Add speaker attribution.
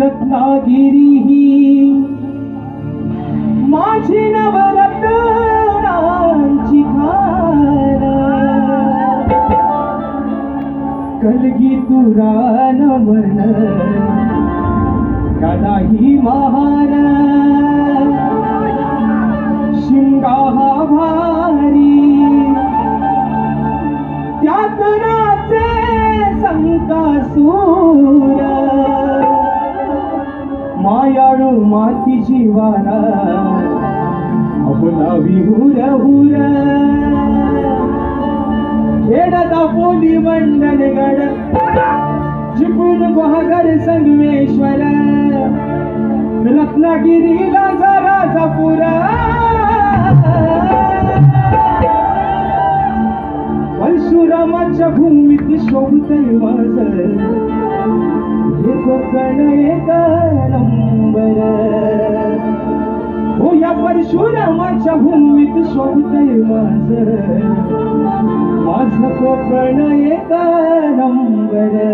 Speaker 1: रत्नागिरी ही माझी नवरत्नांची खान, कलगी तुरा नमन कदाही महान, शिंगा हा भारी त्यात नाचे संकासूर, मायाळू माती जीवाना आपला विहुर हुर, खेडता पोली मंडणगड जिपून गुहागर संगमेश्वर, रत्नागिरीला जराचा पुरा, परशुरामाच्या भूमीत शोभतय माझ हे कोकण एक नंबर, हो या परशुरामाच्या भूमीत शोभतय माझ कोकण एक नंबर.